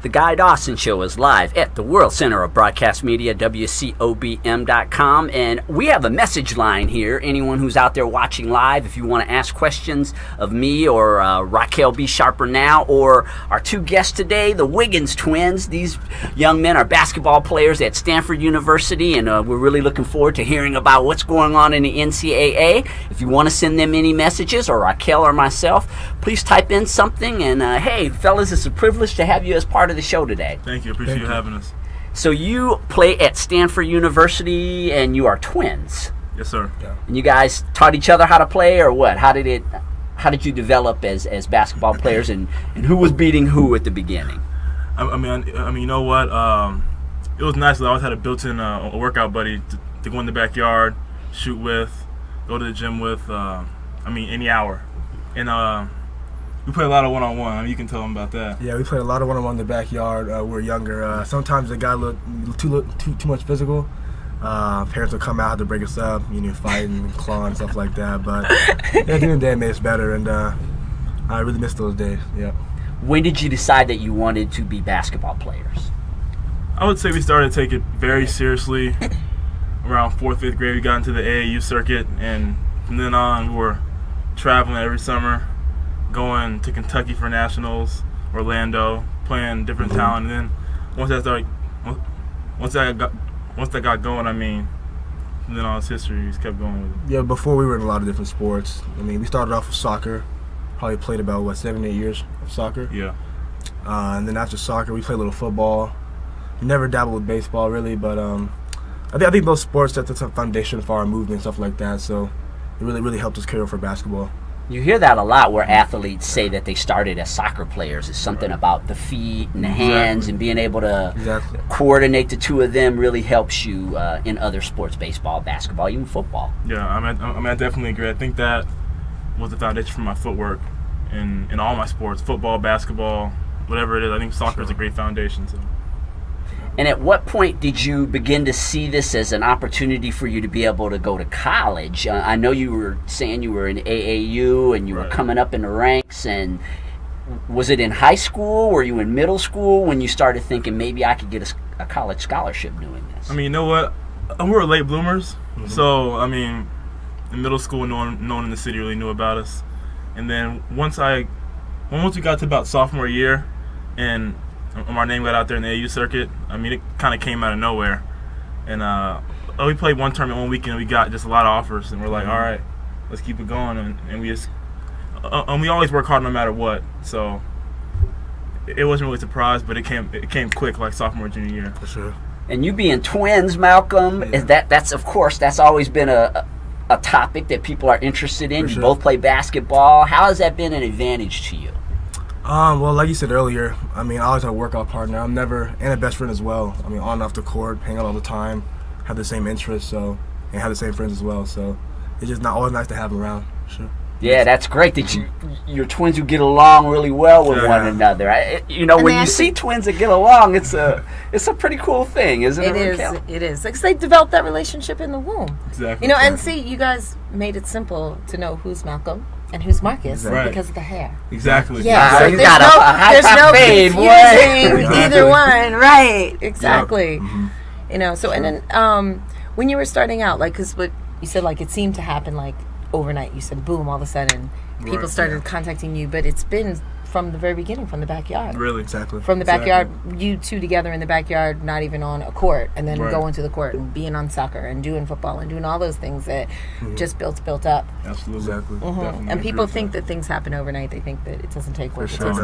The Guy Dawson Show is live at the World Center of Broadcast Media, WCOBM.com, and we have a message line here. Anyone who's out there watching live, if you want to ask questions of me or Raquel B. Sharper now, or our two guests today, the Wiggins twins. These young men are basketball players at Stanford University, and we're really looking forward to hearing about what's going on in the NCAA. If you want to send them any messages, or Raquel or myself, please type in something. And hey, fellas, it's a privilege to have you as part of the show today. Thank you. Appreciate you having us. So you play at Stanford University, and you are twins. Yes, sir. Yeah. And you guys taught each other how to play, or what? How did you develop as basketball players, and who was beating who at the beginning? I mean, you know what? It was nice. I always had a built-in a workout buddy to go in the backyard, shoot with, go to the gym with. Any hour, and we play a lot of one-on-one. I mean, you can tell them about that. Yeah, we played a lot of one-on-one in the backyard. We were younger. Sometimes the guy looked too much physical. Parents would come out, have to break us up, fighting and clawing and stuff like that. But at the end of the day, it made us better, and I really miss those days. Yeah. When did you decide that you wanted to be basketball players? I would say we started to take it very seriously around 4th, 5th grade. We got into the AAU circuit, and from then on, we were traveling every summer, going to Kentucky for nationals, Orlando, playing different talent, and then once that got going, then all it's history. We just kept going with it. Yeah, before we were in a lot of different sports. We started off with soccer, probably played about 7, 8 years of soccer. Yeah. And then after soccer, we played a little football. We never dabbled with baseball really, but I think those sports set the foundation for our movement and stuff like that. So it really helped us carry for basketball. You hear that a lot where athletes say that they started as soccer players. It's something about the feet and the hands and being able to coordinate the two of them really helps you in other sports, baseball, basketball, even football. Yeah, I definitely agree. I think that was the foundation for my footwork in all my sports, football, basketball, whatever it is. I think soccer is a great foundation. So. And at what point did you begin to see this as an opportunity for you to be able to go to college? I know you were saying you were in AAU and you were coming up in the ranks. And was it in high school? Were you in middle school when you started thinking maybe I could get a college scholarship doing this? You know what? We were late bloomers. Mm-hmm. So, in middle school, no one in the city really knew about us. And then once we got to about sophomore year and our name got out there in the AU circuit, it kind of came out of nowhere. And we played one tournament one weekend, and we got just a lot of offers, and we're like, all right, let's keep it going. And we just we always work hard no matter what. So it wasn't really a surprise, but it came quick, like sophomore, junior year. For sure. And you being twins, Malcolm, that's always been a topic that people are interested in. You both play basketball. How has that been an advantage to you? Well, like you said earlier, I always have a workout partner. And a best friend as well. On and off the court, hang out all the time, have the same interests, and have the same friends as well. So it's just always nice to have them around. Sure. Yeah, that's great that you're twins who get along really well with one another. When you see twins that get along, it's a pretty cool thing, isn't it? It is. Because they developed that relationship in the womb. Exactly. And see, you guys made it simple to know who's Malcolm and who's Marcus because of the hair. Exactly. Yeah, you got a high fade, confusing either one. Right. Exactly. Yep. Mm-hmm. So and then when you were starting out, because what you said, it seemed to happen overnight. You said boom, all of a sudden people started contacting you, but it's been from the very beginning, from the backyard. Really? Exactly. From the backyard, you two together in the backyard, not even on a court, and then going to the court and being on soccer and doing football and doing all those things that just built up. Absolutely. Exactly. Mm-hmm. And people think that things happen overnight. They think that it doesn't take work. For sure. It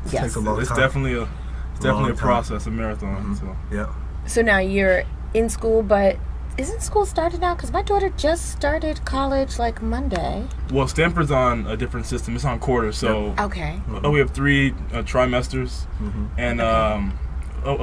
takes a long time. It's definitely a process, a marathon. Mm-hmm. So. Yeah. So now you're in school, but isn't school started now? Because my daughter just started college Monday. Well, Stanford's on a different system. It's on quarters. So okay. We have 3 trimesters, and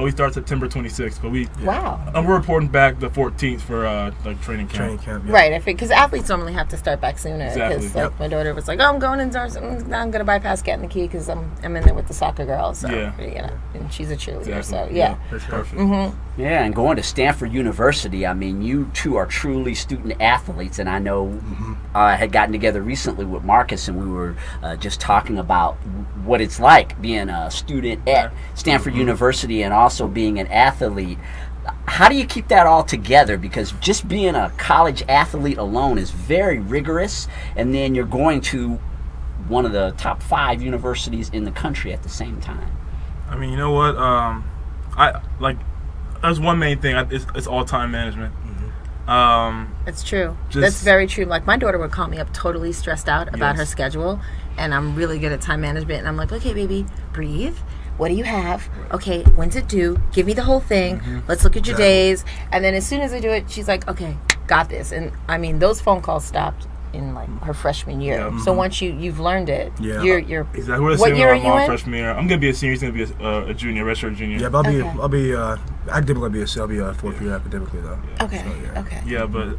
we start September 26th, but Wow. we're reporting back the 14th for like training camp. Training camp, yeah. Right, because athletes normally have to start back sooner. Exactly. Because like my daughter was like, "Oh, I'm going in Dawson. I'm gonna bypass getting the key because I'm in there with the soccer girls." So, Yeah. you know, and she's a cheerleader. Exactly. So yeah. That's perfect. Yeah, and going to Stanford University, I mean, you two are truly student athletes, and I know I had gotten together recently with Marcus, and we were just talking about what it's like being a student at Stanford University and also being an athlete. How do you keep that all together? Because just being a college athlete alone is very rigorous, and then you're going to one of the top 5 universities in the country at the same time. I mean, you know what? That's one main thing. It's all time management. That's true. That's very true. Like my daughter would call me up totally stressed out about her schedule, and I'm really good at time management. And I'm like, okay, baby, breathe. What do you have? Okay, when's it due? Give me the whole thing. Let's look at your days. And then as soon as I do it, she's like, okay, got this. And I mean, those phone calls stopped in like her freshman year. Yeah. So once you've learned it, you're exactly. We're the what same year are with you my mom in? freshman year. I'm gonna be a senior. He's gonna be a junior, redshirt junior. Yeah, but I'll be academically I'll be a 4th year academically though. Okay. So, Okay. Yeah, but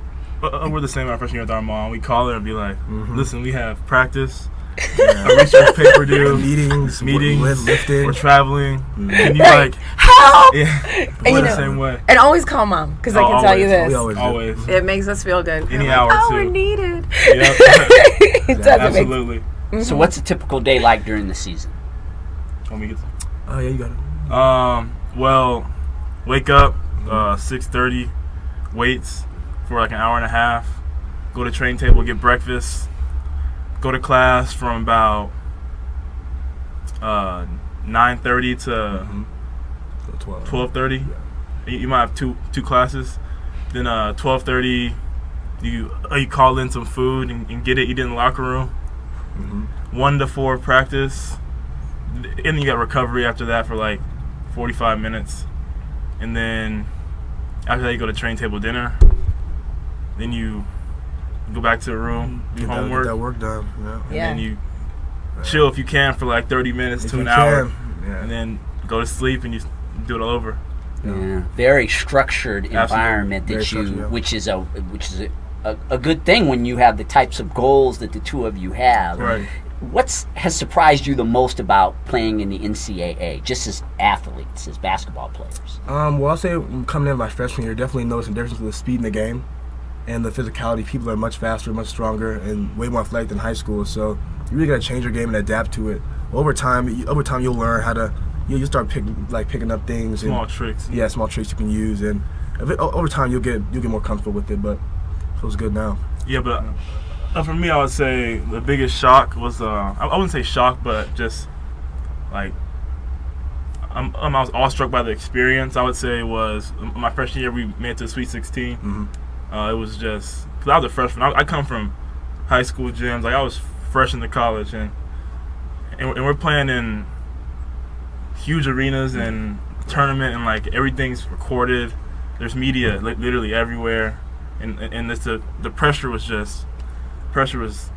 we're the same our freshman year with our mom. We call her and be like, listen, we have practice, a research paper due, meetings, lifting. we're traveling. Can you Help! Yeah, And, we're the same way. And always call mom because I can tell you this. We always do. Always. It makes us feel good. Any We're hour, like, too. we're needed. Yep. It doesn't Absolutely. So what's a typical day like during the season? Let me get some. Oh yeah, you got it. Well, wake up 6:30, weights for like an hour and a half. Go to train table, get breakfast. Go to class from about 9:30 to 12:30. You might have two classes. Then 12:30, you call in some food and get it. Eat it in the locker room. 1 to 4 practice, and then you got recovery after that for like 45 minutes, and then after that you go to train table dinner. Then you go back to the room, do homework, Get that work done. Yeah. and then you chill if you can for like 30 minutes If to you an hour, can. Yeah. and then go to sleep and you do it all over. Yeah, very structured environment Very that structured, yeah. which is a good thing when you have the types of goals that the two of you have. Right. What has surprised you the most about playing in the NCAA, just as athletes, as basketball players? Well, I'll say coming in my freshman year, definitely noticing the difference with the speed in the game and the physicality. People are much faster, much stronger, and way more athletic than high school. So you really got to change your game and adapt to it. Over time, you'll learn how to. You start picking up things. Small tricks. Yeah, small tricks you can use, and over time you'll get more comfortable with it. But it feels good now. Yeah, but for me, I would say the biggest shock was I wouldn't say shock, but just like I was awestruck by the experience. I would say was my freshman year we made it to the Sweet 16. It was just because I was a freshman. I come from high school gyms. Like I was fresh into college, and we're playing in huge arenas and tournament, and like everything's recorded. There's media literally everywhere, and the pressure was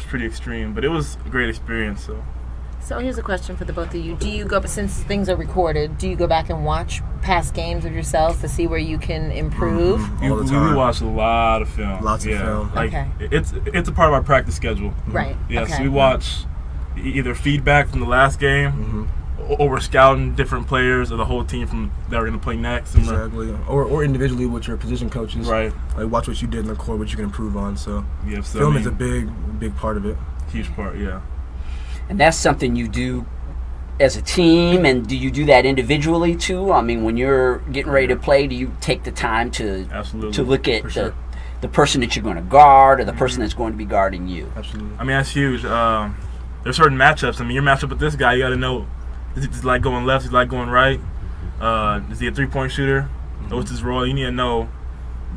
pretty extreme, but it was a great experience. So here's a question for the both of you. Do you go, since things are recorded, do you go back and watch past games of yourselves to see where you can improve? All the We time. watch a lot of film. Lots of film. Like Okay. it's a part of our practice schedule. Right. Yeah, Okay. so we watch either feedback from the last game, or we're scouting different players or the whole team from that we're going to play next. And Exactly. Or individually with your position coaches. Right. Like watch what you did in the court, what you can improve on. So Yeah, so film is a big part of it. huge part. Yeah. And that's something you do as a team, and do you do that individually too? I mean, when you're getting ready to play, do you take the time to Absolutely. look at For sure. the person that you're going to guard or the person that's going to be guarding you? Absolutely. I mean, that's huge. There's certain matchups. I mean, your matchup with this guy, you got to know, is he like going left, is he like going right? Is he a three-point shooter? What's his role? You need to know,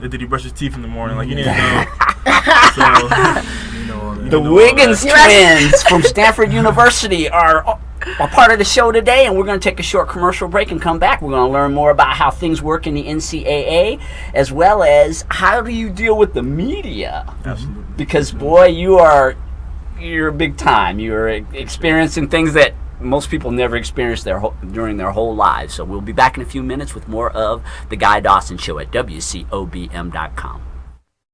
did he brush his teeth in the morning? Like, you need to know. You know all that. The know all Wiggins that. twins from Stanford University are a part of the show today, and we're going to take a short commercial break and come back. We're going to learn more about how things work in the NCAA, as well as how do you deal with the media. Absolutely. Because, boy, you're big time. You're experiencing things that most people never experience during their whole lives. So we'll be back in a few minutes with more of the Guy Dawson Show at WCOBM.com.